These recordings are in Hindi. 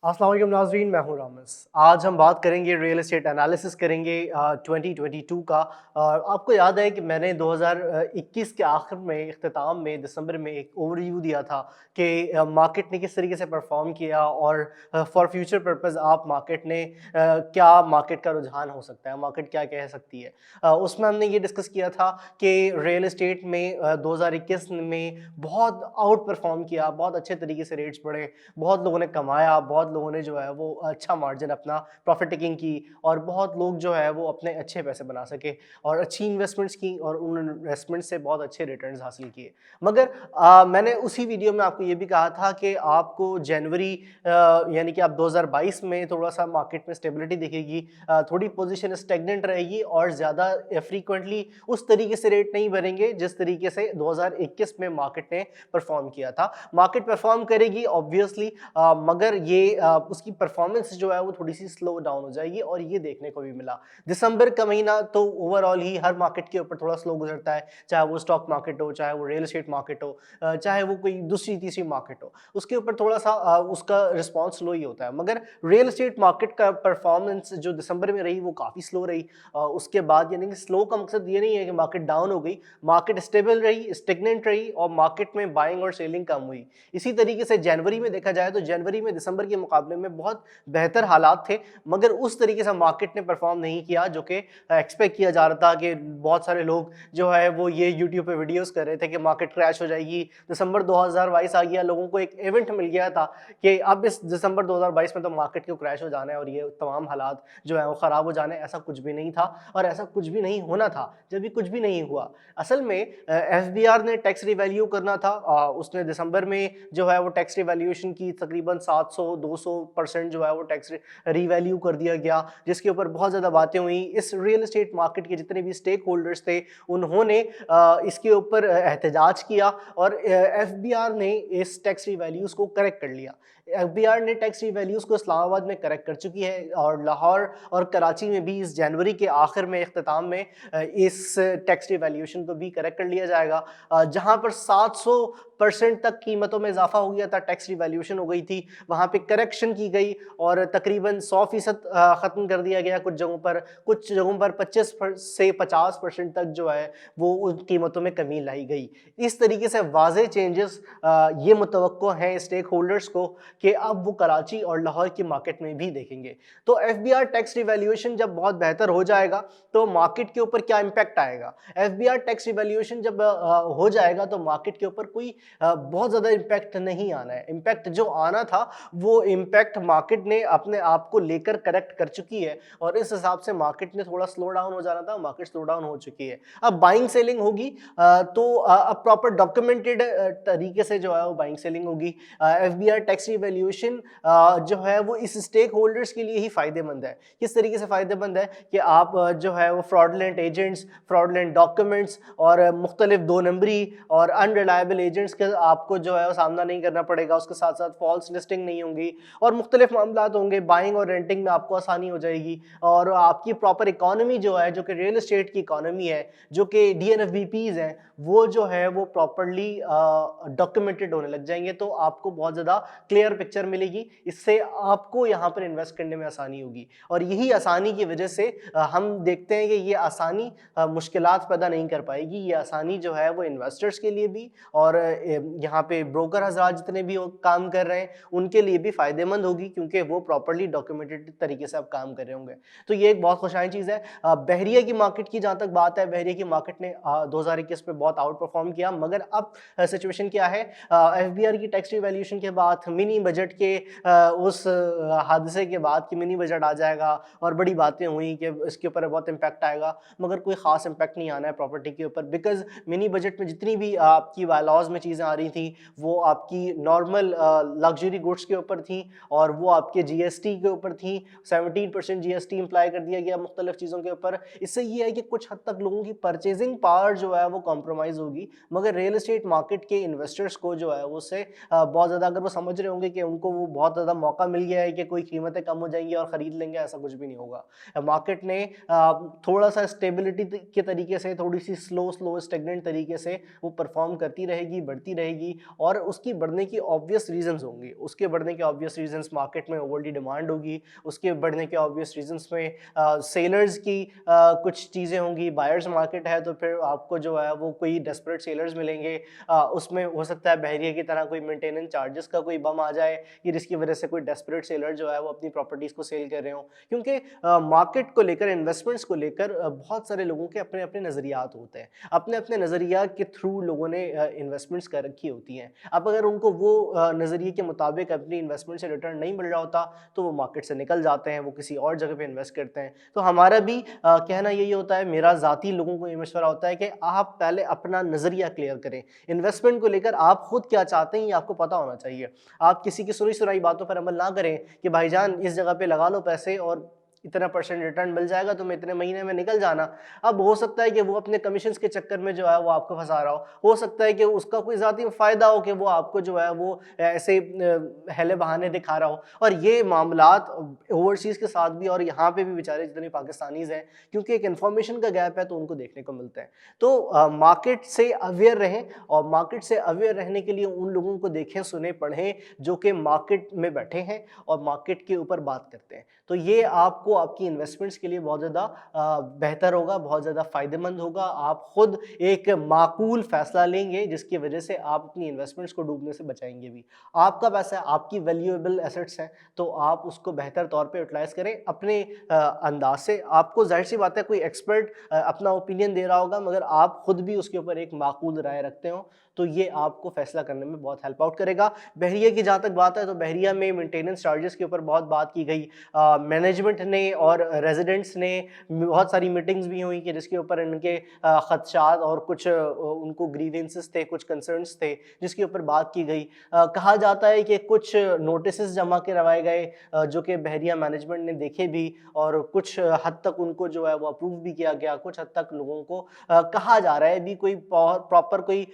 अस्सलाम वालेकुम नाज़रीन, मैं हूं रामिस। आज हम बात करेंगे रियल एस्टेट एनालिसिस करेंगे 2022 का। आपको याद है कि मैंने 2021 के आखिर में इख्तिताम में दिसंबर में एक ओवरव्यू दिया था कि मार्केट ने किस तरीके से परफॉर्म किया और फॉर फ्यूचर पर्पस आप मार्केट ने क्या मार्केट का रुझान हो सकता है, मार्केट क्या कह सकती है। उसमें हमने ये डिस्कस किया था कि रियल एस्टेट में 2021 में बहुत आउट परफॉर्म किया, बहुत अच्छे तरीके से रेट्स बढ़े, बहुत लोगों ने कमाया, बहुत लोगों ने जो है वो अच्छा मार्जिन अपना प्रॉफिट टेकिंग की और बहुत लोग जो है वो अपने अच्छे पैसे बना सके और अच्छी इन्वेस्टमेंट्स की और उन इन्वेस्टमेंट से बहुत अच्छे रिटर्न्स हासिल किए। मगर मैंने उसी वीडियो में आपको ये भी कहा था कि आपको जनवरी यानी कि आप 2022 में थोड़ा सा मार्केट में स्टेबिलिटी दिखेगी, थोड़ी पोजीशन स्टेगनेंट रहेगी और ज़्यादा फ्रीक्वेंटली उस तरीके से रेट नहीं बढ़ेंगे जिस तरीके से 2021 में मार्केट ने परफॉर्म किया था। मार्केट परफॉर्म करेगी ऑब्वियसली, मगर ये उसकी परफॉर्मेंस जो है वो थोड़ी सी स्लो डाउन हो जाएगी और ये देखने को भी मिला। दिसंबर का महीना तो ओवरऑल ही हर मार्केट के ऊपर थोड़ा स्लो गुजरता है, चाहे वो स्टॉक मार्केट हो, चाहे वो रियल एस्टेट मार्केट हो, चाहे वो कोई दूसरी तीसरी मार्केट हो, उसके ऊपर थोड़ा सा उसका रिस्पॉन्स स्लो ही होता है। मगर रियल एस्टेट मार्केट का परफॉर्मेंस जो दिसंबर में रही वो काफ़ी स्लो रही। उसके बाद यानी कि स्लो का मकसद ये नहीं है कि मार्केट डाउन हो गई, मार्केट स्टेबल रही, स्टेगनेंट रही और मार्केट में बाइंग और सेलिंग कम हुई। इसी तरीके से जनवरी में देखा जाए तो जनवरी में दिसंबर के मुकाबले में बहुत बेहतर हालात थे, मगर उस तरीके से मार्केट ने परफॉर्म नहीं किया जो कि एक्सपेक्ट किया जा रहा था कि बहुत सारे लोग जो है वो ये यूट्यूब पे वीडियोस कर रहे थे कि मार्केट क्रैश हो जाएगी। दिसंबर 2022 आ गया, लोगों को एक इवेंट मिल गया था कि अब इस दिसंबर 2022 में तो मार्केट को क्रैश हो जाना है और ये तमाम हालात जो है वो ख़राब हो जाने। ऐसा कुछ भी नहीं था और ऐसा कुछ भी नहीं होना था, जब भी कुछ भी नहीं हुआ। असल में एफबीआर ने टैक्स रिवैल्यू करना था, उसने दिसंबर में जो है वो टैक्स रिवैल्यूएशन की तकरीबन 700-200% जो है वो टैक्स रिवैल्यू कर दिया गया, जिसके ऊपर बहुत ज़्यादा बातें हुई। इस रियल एस्टेट मार्केट के जितने भी स्टेक होल्डर्स थे उन्होंने इसके ऊपर एहतजाज किया और एफबीआर ने इस टैक्स रिवैल्यूज़ को करेक्ट कर लिया। एफबीआर ने टैक्स रिवैल्यूज़ को इस्लामाबाद में करेक्ट कर चुकी है और लाहौर और कराची में भी इस जनवरी के आखिर में इख्तिताम में इस टैक्स रिवैल्यूएशन को भी करेक्ट कर लिया जाएगा। जहाँ पर 700% तक कीमतों में इजाफा हो गया था, टैक्स रिवैल्यूएशन हो गई थी, वहाँ पे करेक्शन की गई और तकरीबन 100% ख़त्म कर दिया गया कुछ जगहों पर 25 से 50% तक जो है वो उन कीमतों में कमी लाई गई। इस तरीके से वाज़ेह चेंजेस ये मुतवक्को हैं स्टेक होल्डर्स को कि अब वो कराची और लाहौर की मार्केट में भी देखेंगे। तो एफबीआर टैक्स रिवैल्यूएशन जब बहुत बेहतर हो जाएगा तो मार्केट के ऊपर क्या इम्पैक्ट आएगा? एफबीआर टैक्स रिवैल्यूएशन जब हो जाएगा तो मार्केट के ऊपर कोई बहुत ज़्यादा इम्पैक्ट नहीं आना है। इम्पैक्ट जो आना था वो इम्पैक्ट मार्केट ने अपने आप को लेकर करेक्ट कर चुकी है और इस हिसाब से मार्केट ने थोड़ा स्लो डाउन हो जाना था, मार्केट स्लो डाउन हो चुकी है। अब बाइंग सेलिंग होगी, तो अब प्रॉपर डॉक्यूमेंटेड तरीके से जो है वो बाइंग सेलिंग होगी। एफबीआर टैक्स रिवैल्यूएशन जो है वो इस स्टेक होल्डर्स के लिए ही फायदेमंद है। किस तरीके से फायदेमंद है कि आप जो है वो फ्रॉडलेंट एजेंट्स, फ्रॉडलेंट डॉक्यूमेंट्स और मुख्तलिफ दो नंबरी और अनरिलायबल एजेंट्स का आपको जो है वो सामना नहीं करना पड़ेगा। उसके साथ साथ फॉल्स लिस्टिंग नहीं होंगी और मुख्तलिफ मामलात होंगे। बाइंग और रेंटिंग में आपको आसानी हो जाएगी और आपकी प्रॉपर इकॉनमी जो है, जो कि रियल एस्टेट की इकॉनमी है, जो कि डीएनएफबीपीज हैं, वो जो है वो प्रॉपरली डॉक्यूमेंटेड होने लग जाएंगे। तो आपको बहुत ज़्यादा क्लियर पिक्चर मिलेगी, इससे आपको यहाँ पर इन्वेस्ट करने में आसानी होगी और यही आसानी की वजह से हम देखते हैं कि ये आसानी मुश्किलात पैदा नहीं कर पाएगी। ये आसानी जो है वो इन्वेस्टर्स के लिए भी और यहाँ पे ब्रोकर हज़रात जितने भी काम कर रहे हैं उनके लिए भी फ़ायदेमंद होगी, क्योंकि वो प्रॉपरली डॉक्यूमेंटेड तरीके से अब काम कर रहे होंगे। तो ये एक बहुत खुशहाल चीज़ है। बहरिया की मार्केट की जहाँ तक बात है, बहरिया की मार्केट ने 2021 में बहुत आउट परफॉर्म किया, मगर अब सिचुएशन क्या है? एफबीआर की टैक्स रिवैल्यूएशन के बाद मिनी बजट के उस हादसे के बाद कि मिनी बजट आ जाएगा और बड़ी बातें हुई कि इसके ऊपर बहुत इम्पैक्ट आएगा, मगर कोई ख़ास इम्पैक्ट नहीं आना है प्रॉपर्टी के ऊपर। बिकॉज़ मिनी बजट में जितनी भी आपकी बायलॉज में चीज़ें आ रही थी वो आपकी नॉर्मल लग्जरी गुड्स के ऊपर थी और वो आपके जीएसटी के ऊपर थी। 17% जीएसटी इम्प्लाई कर दिया गया मुख्तलिफ चीज़ों के ऊपर। इससे ये है कि कुछ हद तक लोगों की परचेजिंग पावर जो है वो कॉम्प्रोमाइज़ होगी, मगर रियल एस्टेट मार्केट के इन्वेस्टर्स को जो है उससे बहुत ज़्यादा, अगर वो समझ रहे होंगे कि उनको वो बहुत ज़्यादा मौका मिल गया है कि कोई कीमतें कम हो जाएंगी और ख़रीद लेंगे, ऐसा कुछ भी नहीं होगा। मार्केट ने थोड़ा सा स्टेबिलिटी के तरीके से, थोड़ी सी स्लो स्टेगनेंट तरीके से वो परफॉर्म करती रहेगी, बढ़ती बढ़ती रहेगी और उसकी बढ़ने की ऑब्वियस रीजंस होंगी। उसके बढ़ने के ऑब्वियस रीजंस, मार्केट में ओवरली डिमांड होगी, उसके बढ़ने के ऑब्वियस रीजंस में सेलर्स की कुछ चीज़ें होंगी। बायर्स मार्केट है तो फिर आपको जो है वो कोई डेस्परेट सेलर्स मिलेंगे, उसमें हो सकता है बहरिया की तरह कोई मेंटेनेंस चार्जेस का कोई बम आ जाए कि जिसकी वजह से कोई डेस्परेट सेलर जो है वो अपनी प्रॉपर्टीज़ को सेल कर रहे हो। क्योंकि मार्केट को लेकर, इन्वेस्टमेंट्स को लेकर बहुत सारे लोगों के अपने अपने नज़रियात होते हैं। अपने अपने नज़रिया के थ्रू लोगों ने इन्वेस्टमेंट्स कर रखी होती हैं। अब अगर उनको वो नज़रिए के मुताबिक अपनी इन्वेस्टमेंट से रिटर्न नहीं मिल रहा होता तो वो मार्केट से निकल जाते हैं, वो किसी और जगह पे इन्वेस्ट करते हैं। तो हमारा भी कहना यही होता है, मेरा ज़ाती लोगों को ये मशवरा होता है कि आप पहले अपना नज़रिया क्लियर करें। इन्वेस्टमेंट को लेकर आप खुद क्या चाहते हैं ये आपको पता होना चाहिए। आप किसी की सुनी सुनाई बातों पर अमल ना करें कि भाईजान इस जगह पे लगा लो पैसे और इतना परसेंट रिटर्न मिल जाएगा, तुम्हें इतने महीने में निकल जाना। अब हो सकता है कि वो अपने कमीशंस के चक्कर में जो है वो आपको फंसा रहा हो सकता है कि उसका कोई ज़ाती फ़ायदा हो कि वो आपको जो है वो ऐसे हेले बहाने दिखा रहा हो। और ये मामलात ओवरसीज़ के साथ भी और यहाँ पे भी बेचारे जितने पाकिस्तानीज़ हैं, क्योंकि एक इन्फॉर्मेशन का गैप है तो उनको देखने को मिलता है। तो मार्केट से अवेयर रहें और मार्केट से अवेयर रहने के लिए उन लोगों को देखें, सुने, पढ़ें जो कि मार्केट में बैठे हैं और मार्केट के ऊपर बात करते हैं। तो ये आपको आपकी इन्वेस्टमेंट्स के लिए बहुत ज़्यादा बेहतर होगा, बहुत ज़्यादा फ़ायदेमंद होगा। आप खुद एक माकूल फ़ैसला लेंगे जिसकी वजह से आप अपनी इन्वेस्टमेंट्स को डूबने से बचाएंगे भी। आपका पैसा है, आपकी वैल्यूएबल एसेट्स हैं, तो आप उसको बेहतर तौर पे यूटिलाइज़ करें अपने अंदाज से। आपको ज़ाहिर सी बात है कोई एक्सपर्ट अपना ओपिनियन दे रहा होगा, मगर आप खुद भी उसके ऊपर एक माकूल राय रखते हो तो ये आपको फैसला करने में बहुत हेल्प आउट करेगा। बहरिया की जहाँ तक बात है तो बहरिया में मेंटेनेंस चार्जेस के ऊपर बहुत बात की गई। मैनेजमेंट ने और रेजिडेंट्स ने बहुत सारी मीटिंग्स भी हुई कि जिसके ऊपर इनके खदशात और कुछ उनको ग्रीवेंसेस थे, कुछ कंसर्न्स थे जिसके ऊपर बात की गई। कहा जाता है कि कुछ नोटिसेस जमा करवाए गए जो कि बहरिया मैनेजमेंट ने देखे भी और कुछ हद तक उनको जो है वो अप्रूव भी किया गया। कुछ हद तक लोगों को कहा जा रहा है भी कोई प्रॉपर कोई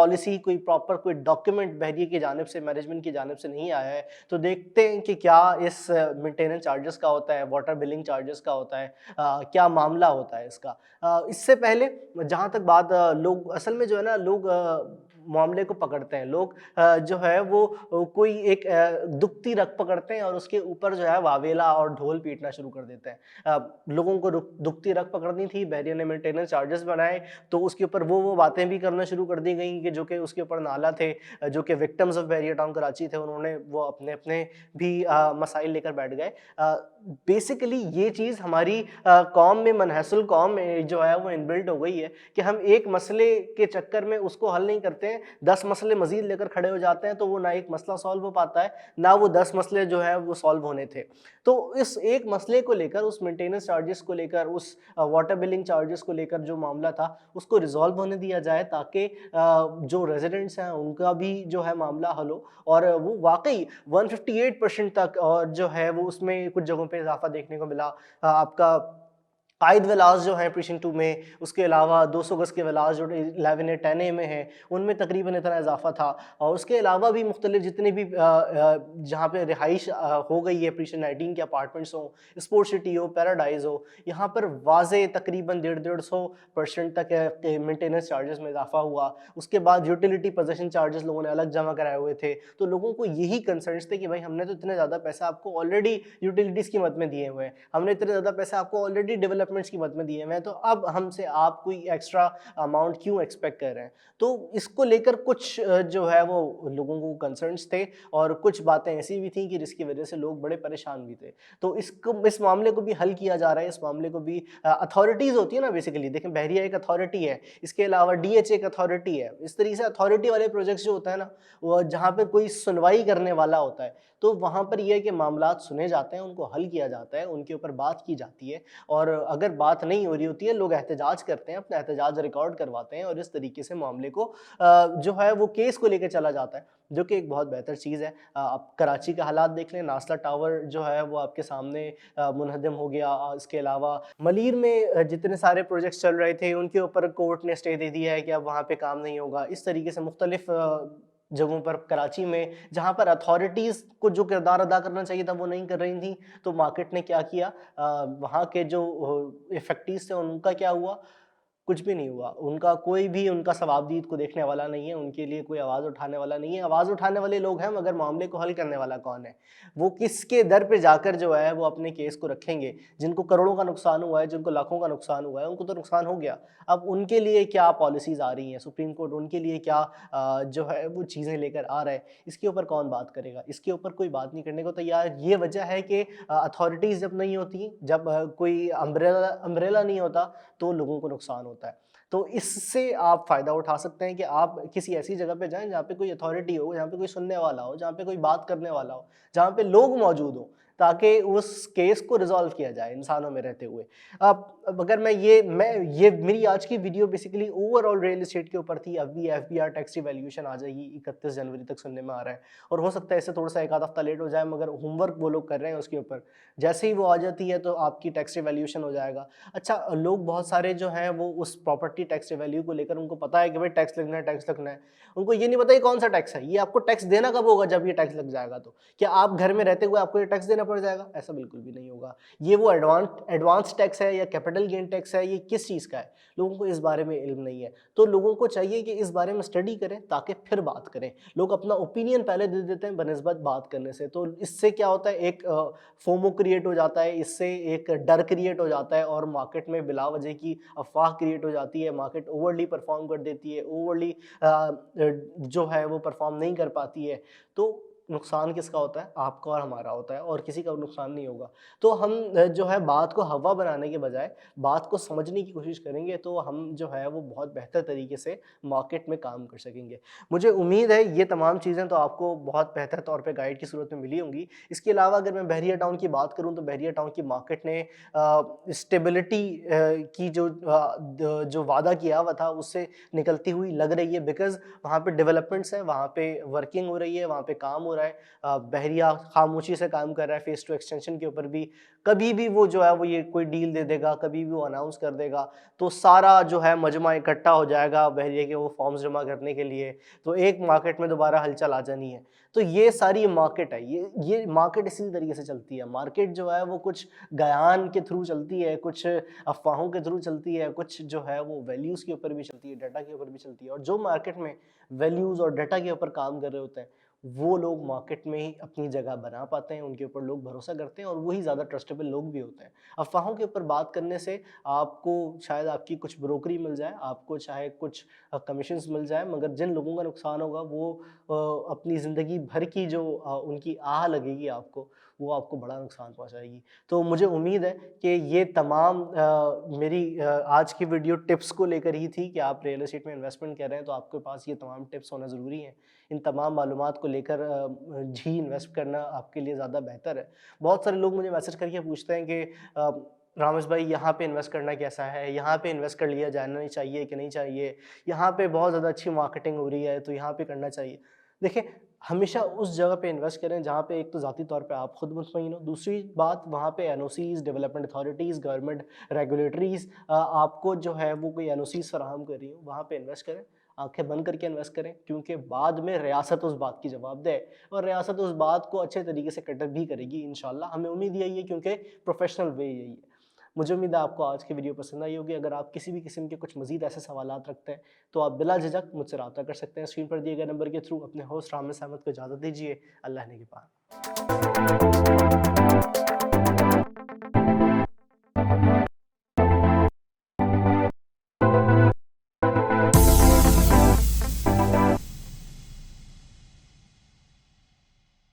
पॉलिसी, कोई प्रॉपर कोई डॉक्यूमेंट बहरिया की जानिब से, मैनेजमेंट की जानिब से नहीं आया है। तो देखते हैं कि क्या इस मेंटेनेंस चार्जेस का होता है, वाटर बिलिंग चार्जेस का होता है, क्या मामला होता है इसका। इससे पहले जहाँ तक बात लोग असल में जो है ना लोग मामले को पकड़ते हैं। लोग जो है वो कोई एक दुखती रग पकड़ते हैं और उसके ऊपर जो है वावेला और ढोल पीटना शुरू कर देते हैं। लोगों को दुखती रग पकड़नी थी, बहरिया ने मेंटेनेंस चार्जेस बनाए तो उसके ऊपर वो बातें भी करना शुरू कर दी गई कि जो कि उसके ऊपर नाला थे, जो कि victims of Bahria town Karachi थे, उन्होंने वो अपने अपने भी मसाइल लेकर बैठ गए। बेसिकली ये चीज़ हमारी कौम में, मनहसल कौम में जो है वो इनबिल्ट हो गई है कि हम एक मसले के चक्कर में उसको हल नहीं करते हैं, 10 मसले मज़ीद लेकर खड़े हो जाते हैं तो वो ना एक मसला सॉल्व हो पाता है, ना वो 10 मसले जो है वो सॉल्व होने थे। तो इस एक मसले को लेकर, उस मेंटेनेंस चार्जेस को लेकर, उस वाटर बिलिंग चार्जेस को लेकर जो मामला था उसको रिजॉल्व होने दिया जाए ताकि जो रेजिडेंट्स हैं उनका भी जो है मामला हल हो और वो वाकई 158% तक और जो है वो उसमें कुछ जगहों पे इजाफा देखने को मिला। आपका कायद विलास जो है प्रीसिंक्ट 2 में, उसके अलावा 200 गज़ के विलास जो 11A 10A में हैं उनमें तकरीबन इतना इजाफा था। और उसके अलावा भी मुख्तलिफ जितने भी जहाँ पे रिहाइश हो गई है प्रीसिंक्ट 19 के अपार्टमेंट्स हों, स्पोर्ट्स सिटी हो, पैराडाइज हो, यहाँ पर वाज़े तकरीबन 150% तक मेंटेनेंस चार्जेस में इजाफा हुआ। उसके बाद यूटिलिटी पोजेसन चार्जेस लोगों ने अलग जमा कराए हुए थे। तो लोगों को यही कंसर्न्स थे कि भाई हमने तो इतने ज़्यादा पैसे आपको ऑलरेडी यूटिलिटीज़ की मद में दिए हुए हैं, हमने इतने ज़्यादा पैसे आपको ऑलरेडी डेवलपमेंट्स की मद में दिए हुए हैं, तो अब हमसे आप कोई एक्स्ट्रा अमाउंट क्यों एक्सपेक्ट कर रहे हैं। तो इसको लेकर कुछ जो है वो लोगों को कंसर्न्स थे और कुछ बातें ऐसी भी थी कि जिसकी वजह से लोग बड़े परेशान भी थे। तो इस मामले को भी हल किया जा रहा है। इस मामले को भी अथॉरिटीज़ होती है ना, बेसिकली देखें बहरिया एक अथॉरिटी है, इसके अलावा DHA एक अथॉरिटी है। इस तरीके से अथॉरिटी वाले प्रोजेक्ट्स जो होता है ना, वो जहाँ पे कोई सुनवाई करने वाला होता है तो वहाँ पर यह है कि मामलात सुने जाते हैं, उनको हल किया जाता है, उनके ऊपर बात की जाती है और अगर बात नहीं हो रही होती है लोग एहतजाज करते हैं, अपना एहतजाज रिकॉर्ड करवाते हैं और इस तरीके से मामले को जो है वो केस को लेकर चला जाता है, जो कि एक बहुत बेहतर चीज़ है। आप कराची के हालात देख लें, नासला टावर जो है वो आपके सामने मुनहदम हो गया। इसके अलावा मलीर में जितने सारे प्रोजेक्ट्स चल रहे थे उनके ऊपर कोर्ट ने स्टे दे दिया है कि अब वहाँ पे काम नहीं होगा। इस तरीके से मुख्तलिफ जगहों पर कराची में जहाँ पर अथॉरिटीज़ को जो किरदार अदा करना चाहिए था वो नहीं कर रही थी, तो मार्केट ने क्या किया, वहाँ के जो इफेक्टिव्स थे उनका क्या हुआ, कुछ भी नहीं हुआ। उनका कोई भी उनका सवाबदीद को देखने वाला नहीं है, उनके लिए कोई आवाज़ उठाने वाला नहीं है। आवाज़ उठाने वाले लोग हैं मगर मामले को हल करने वाला कौन है? वो किसके दर पे जाकर जो है वो अपने केस को रखेंगे? जिनको करोड़ों का नुकसान हुआ है, जिनको लाखों का नुकसान हुआ है, उनको तो नुकसान हो गया। अब उनके लिए क्या पॉलिसीज़ आ रही हैं, सुप्रीम कोर्ट उनके लिए क्या जो है वो चीज़ें लेकर आ रहा है, इसके ऊपर कौन बात करेगा? इसके ऊपर कोई बात नहीं करने को तैयार। ये वजह है कि अथॉरिटीज़ जब नहीं होती, जब कोई अम्ब्रेला अम्ब्रेला नहीं होता, तो लोगों को नुकसान होता है। तो इससे आप फ़ायदा उठा सकते हैं कि आप किसी ऐसी जगह पे जाएँ जहाँ पे कोई अथॉरिटी हो, जहाँ पे कोई सुनने वाला हो, जहाँ पे कोई बात करने वाला हो, जहाँ पे लोग मौजूद हों, ताकि उस केस को रिज़ॉल्व किया जाए इंसानों में रहते हुए। अब अगर मैं ये मेरी आज की video basically overall real estate के ऊपर थी। अभी एफबीआर टैक्स रिवैल्यूएशन आ जाएगी, 31 जनवरी तक सुनने में आ रहा है और हो सकता है इससे थोड़ा-सा 1 आध हफ्ता लेट हो जाए, मगर होमवर्क वो लोग कर रहे हैं उसके ऊपर। जैसे ही वो आ जाती है तो आपकी टैक्स रिवैल्यूएशन हो जाएगा। अच्छा, लोग बहुत सारे जो हैं वो उस प्रॉपर्टी टैक्स वैल्यू को लेकर उनको पता है कि भाई टैक्स लगना है, टैक्स लगना है। उनको ये नहीं पता ये कौन सा टैक्स है, ये आपको टैक्स देना कब होगा, जब ये टैक्स लग जाएगा तो। क्या आप घर में रहते हुए आपको ये टैक्स देना पड़ जाएगा? ऐसा बिल्कुल भी नहीं होगा। ये वो एडवांस टैक्स है या कैपिटल गेन टैक्स है, ये किस चीज़ का है? लोगों को इस बारे में इल्म नहीं है। तो लोगों को चाहिए कि इस बारे में स्टडी करें ताकि फिर बात करें। लोग अपना ओपिनियन पहले दे देते हैं बनिस्बत बात करने से। तो इससे क्या होता है, एक फोमो क्रिएट हो जाता है, इससे एक डर क्रिएट हो जाता है और मार्केट में बिला वजह की अफवाह क्रिएट हो जाती है। मार्केट ओवरली परफॉर्म कर देती है, ओवरली जो है वो परफॉर्म नहीं कर पाती है। तो नुकसान किसका होता है? आपका और हमारा होता है और किसी का नुकसान नहीं होगा। तो हम जो है बात को हवा बनाने के बजाय बात को समझने की कोशिश करेंगे तो हम जो है वो बहुत बेहतर तरीके से मार्केट में काम कर सकेंगे। मुझे उम्मीद है ये तमाम चीज़ें तो आपको बहुत बेहतर तौर पे गाइड की सूरत में मिली होंगी। इसके अलावा अगर मैं बहरिया टाउन की बात करूँ तो बहरिया टाउन की मार्केट ने स्टेबिलिटी की जो वादा किया हुआ था उससे निकलती हुई लग रही है, बिकॉज़ वहाँ पे डेवलपमेंट्स हैं, वहाँ पे वर्किंग हो रही है, वहाँ पे काम हो रहा है। बहरिया खामोशी से काम कर रहा है फेज़ 2 एक्सटेंशन के ऊपर भी। कभी भी वो जो है वो ये कोई डील दे देगा, कभी भी वो अनाउंस कर देगा, तो सारा जो है मजमा इकट्ठा हो जाएगा बहरिया के वो फॉर्म्स जमा करने के लिए, तो एक मार्केट में दोबारा हलचल आ जानी है। तो ये सारी मार्केट है, ये मार्केट इसी तरीके से चलती है। मार्केट जो है वो कुछ बयान के थ्रू चलती है, कुछ अफ़वाहों के थ्रू चलती है, कुछ जो है वो वैल्यूज़ के ऊपर भी चलती है, डाटा के ऊपर भी चलती है। और जो मार्केट में वैल्यूज़ और डाटा के ऊपर काम कर रहे होते हैं, वो लोग मार्केट में ही अपनी जगह बना पाते हैं, उनके ऊपर लोग भरोसा करते हैं और वही ज़्यादा ट्रस्टेबल लोग भी होते हैं। अफ़वाहों के ऊपर बात करने से आपको शायद आपकी कुछ ब्रोकरी मिल जाए, आपको चाहे कुछ कमीशंस मिल जाए, मगर जिन लोगों का नुकसान होगा वो अपनी ज़िंदगी भर की जो उनकी आह लगेगी आपको, वो आपको बड़ा नुकसान पहुँचाएगी। तो मुझे उम्मीद है कि ये तमाम मेरी आज की वीडियो टिप्स को लेकर ही थी कि आप रियल एस्टेट में इन्वेस्टमेंट कर रहे हैं तो आपके पास ये तमाम टिप्स होना ज़रूरी है। इन तमाम मालूमात को लेकर ही इन्वेस्ट करना आपके लिए ज़्यादा बेहतर है। बहुत सारे लोग मुझे मैसेज करके पूछते हैं कि रामेश भाई यहाँ पे इन्वेस्ट करना कैसा है? यहाँ पे इन्वेस्ट कर लिया जाना चाहिए कि नहीं चाहिए? यहाँ पे बहुत ज़्यादा अच्छी मार्केटिंग हो रही है तो यहाँ पे करना चाहिए। देखिए, हमेशा उस जगह पे इन्वेस्ट करें जहाँ पे एक तो ज़ाती तौर पे आप खुद मुतमईन हो, दूसरी बात वहाँ पे एनओसीज़, डेवलपमेंट अथॉरिटीज़, गवर्नमेंट रेगुलेटरीज़ आपको जो है वो कोई एनओसीज़ फराहम कर रही हो, वहाँ पे इन्वेस्ट करें। आँखें बंद करके इन्वेस्ट करें, क्योंकि बाद में रियासत उस बात की जवाबदेह है और रियासत उस बात को अच्छे तरीके से कैटर भी करेगी इंशाल्लाह। हमें उम्मीद यही है क्योंकि प्रोफेशनल वे यही है। मुझे उम्मीद है आपको आज की वीडियो पसंद आई होगी। अगर आप किसी भी किस्म के कुछ मज़ीद ऐसे सवालात रखते हैं तो आप बिला झिझक मुझसे राब्ता कर सकते हैं। स्क्रीन पर दिए गए नंबर के थ्रू अपने होस्ट रामेश अहमद को इजाज़त दीजिए। अल्लाह ने के पाक।